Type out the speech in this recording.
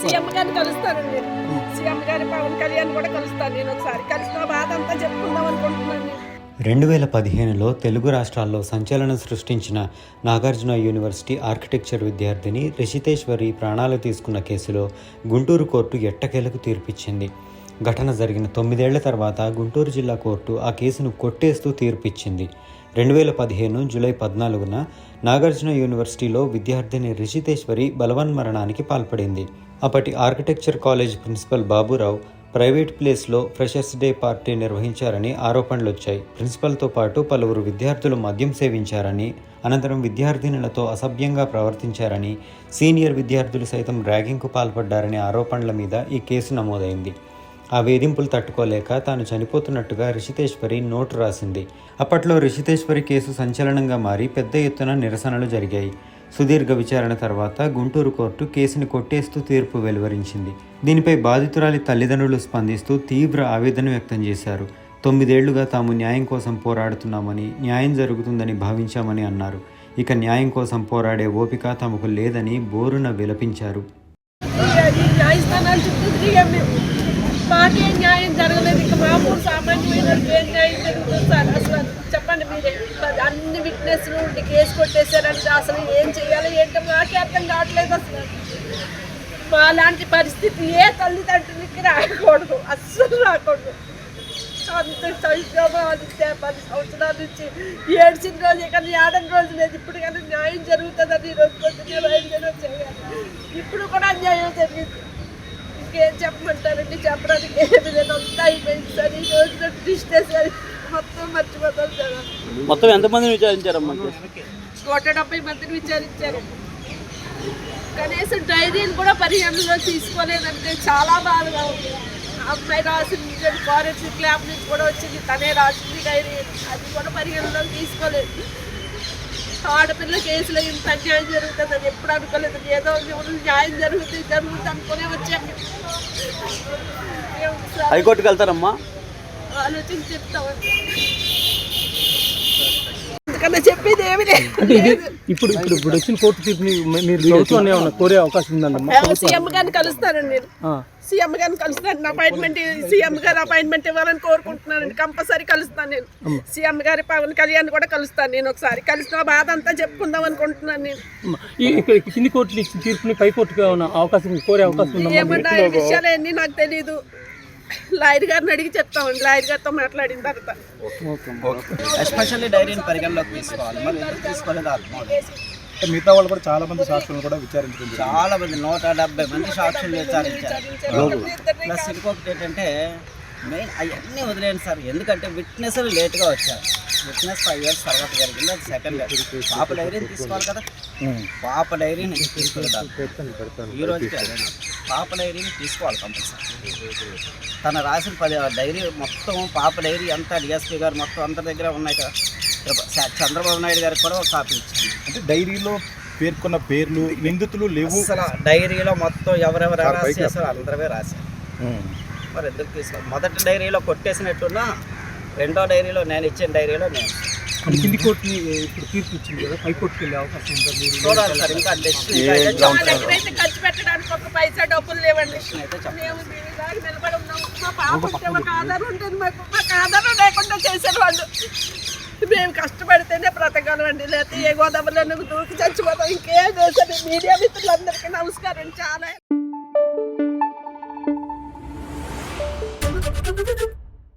CM గారిని కలుస్తానండి. CM గారి పవన్ కళ్యాణ్ కూడా కలుస్తాను. నేను ఒకసారి కలిసిన బాధ అంతా చెప్పుకుందాం అనుకుంటున్నాను. 2015లో తెలుగు రాష్ట్రాల్లో సంచలనం సృష్టించిన నాగార్జున యూనివర్సిటీ ఆర్కిటెక్చర్ విద్యార్థిని రిషితేశ్వరి ప్రాణాలు తీసుకున్న కేసులో గుంటూరు కోర్టు ఎట్టకేలకు తీర్పిచ్చింది. ఘటన జరిగిన 9 ఏళ్ల తర్వాత గుంటూరు జిల్లా కోర్టు ఆ కేసును కొట్టేస్తూ తీర్పిచ్చింది. 2015 జూలై 14న నాగార్జున యూనివర్సిటీలో విద్యార్థిని రిషితేశ్వరి బలవన్మరణానికి పాల్పడింది. అప్పటి architecture college principal Baburao private ప్లేస్లో ఫ్రెషర్స్ డే పార్టీ నిర్వహించారని ఆరోపణలొచ్చాయి. ప్రిన్సిపల్తో పాటు పలువురు విద్యార్థులు మద్యం సేవించారని, అనంతరం విద్యార్థినులతో అసభ్యంగా ప్రవర్తించారని, సీనియర్ విద్యార్థులు సైతం ర్యాగింగ్కు పాల్పడ్డారనే ఆరోపణల మీద ఈ కేసు నమోదైంది. ఆ వేధింపులు తట్టుకోలేక తాను చనిపోతున్నట్టుగా రిషితేశ్వరి నోటు రాసింది. అప్పట్లో రిషితేశ్వరి కేసు సంచలనంగా మారి పెద్ద ఎత్తున నిరసనలు జరిగాయి. సుదీర్ఘ విచారణ తర్వాత గుంటూరు కోర్టు కేసుని కొట్టేస్తూ తీర్పు వెలువరించింది. దీనిపై బాధితురాలి తల్లిదండ్రులు స్పందిస్తూ తీవ్ర ఆవేదన వ్యక్తం చేశారు. 9 ఏళ్లుగా తాము న్యాయం కోసం పోరాడుతున్నామని, న్యాయం జరుగుతుందని భావించామని అన్నారు. ఇక న్యాయం కోసం పోరాడే ఓపిక తమకు లేదని బోరున విలపించారు. మాకేం న్యాయం జరగలేదు. ఇక మామూలు సామాన్యమైన ఏం న్యాయం జరుగుతుంది సార్? అసలు చెప్పండి మీరే. అన్ని విట్నెస్లు ఉండి కేసు కొట్టేశారంటే అసలు ఏం చేయాలో ఏంటో మాకే అర్థం కావట్లేదు. అసలు మా లాంటి పరిస్థితి ఏ తల్లిదండ్రులకి రాకూడదు, అస్సలు రాకూడదు. అంత సంక్షోభం అంతే. 10 సంవత్సరాల నుంచి ఏడ్చిన రోజే కానీ ఏడని రోజు లేదు. ఇప్పుడు కానీ న్యాయం జరుగుతుందని ఈరోజు పొద్దున్నే బయలుదేరి చేయాలి. ఇప్పుడు కూడా అన్యాయం జరిగింది. ఇంకేం చెప్పమంటారండి? చెప్పడానికి ఏమి లేదు. అంతా అయిపోయింది సార్. ఈ రోజున ట్విస్టే సార్. మొత్తం మర్చిపోతారు సార్. మొత్తం ఎంతమందిని విచారించారమ్మా? 170 మందిని విచారించారు. కనీసం డైరీలు కూడా పరిగణలో తీసుకోలేదంటే చాలా బాధగా ఉంది. అమ్మాయి రాసింది ఫారెన్సిక్ ల్యాబ్ నుంచి కూడా వచ్చింది, తనే రాసింది డైరీ. అది కూడా పరిగణలో తీసుకోలేదు. ఆడపిల్ల కేసులో ఇంత అన్యాయం జరుగుతుందని ఎప్పుడు అనుకోలేదు. ఏదో న్యాయం జరుగుతుంది అనుకునే వచ్చాము. హైకోర్టుకి వెళ్తారమ్మా? ఆలోచించి చెప్తామండి. అందుకన్నా చెప్పేది ఏమి లేదు. ఇప్పుడు వచ్చిన కోర్టు తీర్పుని మీరు కోరే అవకాశం ఉందండి? సీఎం గారిని కలుస్తానండి. నేను సీఎం గారిని కలుస్తాను. అపాయింట్మెంట్ సీఎం గారు అపాయింట్మెంట్ ఇవ్వాలని కోరుకుంటున్నానండి. కంపల్సరీ కలుస్తాను నేను. సీఎం గారి పవన్ కళ్యాణ్ కూడా కలుస్తాను. నేను ఒకసారి కలిసిన బాధ అంతా చెప్పుకుందాం అనుకుంటున్నాను నేను. కింది కోర్టులు ఇచ్చిన తీర్పుని పై కోర్టుకి అవకాశం కోరే అవకాశం ఉందా? ఏమన్నా ఈ విషయాలు అన్నీ నాకు తెలీదు. లాయర్ గారిని అడిగి చెప్తామండి. లాయర్ గారితో మాట్లాడిన తర్వాత ఎస్పెషల్లీ డైరీని పరిగణలోకి తీసుకోవాలి. మరి ఎందుకు తీసుకోలేదు అర్థం. మిగతా వాళ్ళు కూడా చాలా మంది సాక్షులను కూడా విచారించారు. చాలా మంది 170 మంది సాక్షులు విచారించారు. ప్లస్ ఇంకొకటి ఏంటంటే మెయిన్ అవన్నీ వదిలేండి సార్. ఎందుకంటే విట్నెస్లు లేట్గా వచ్చారు. విట్నెస్ 5 years తర్వాత జరిగింది. అది సెకండ్ ఇయర్. పాప డైరీని తీసుకోవాలి కదా. పాప డైరీని తీసుకోవాలి. ఈ రోజుకి పాప డైరీని తీసుకోవాలి కంపల్సరీ. తను రాసిన 10 డైరీ మొత్తం పాప డైరీ అంతా డిఎస్పీ గారు మొత్తం అందరి దగ్గర ఉన్నాయి కదా. చంద్రబాబు నాయుడు గారికి కూడా ఒక కాపీ ఇచ్చింది. అంటే డైరీలో పేర్కొన్న పేర్లు నిందితులు లేవు. అసలు డైరీలో మొత్తం ఎవరెవరు రాశారు అందరమే రాశారు. మరి ఎందుకు తీసుకోవాలి? మొదటి డైరీలో కొట్టేసినట్టున్నా రెండో డైరీలో నేను ఇచ్చిన డైరీలో నేను కింది కోర్టుని ఇప్పుడు తీర్పు ఇచ్చింది కదా, హైకోర్టుకి వెళ్ళే అవకాశం ఉంటుంది. చూడాలి సార్. ఇంకా ఖర్చు పెట్టడానికి ఒక పైసా డబ్బులు లేవండి. నిలబడి ఉన్నాము. మా పాప ఉంటే మాకు ఆధారం ఉంటుంది. మాకు ఆధారం లేకుండా చేశారు వాళ్ళు. మేము కష్టపడితేనే బ్రతకాలండి. లేకపోతే ఏ గోదావరిలో దూకి చచ్చిపోతాం. ఇంకేం చేశారు? మీడియా మిత్రులందరికీ నమస్కారం. చాలా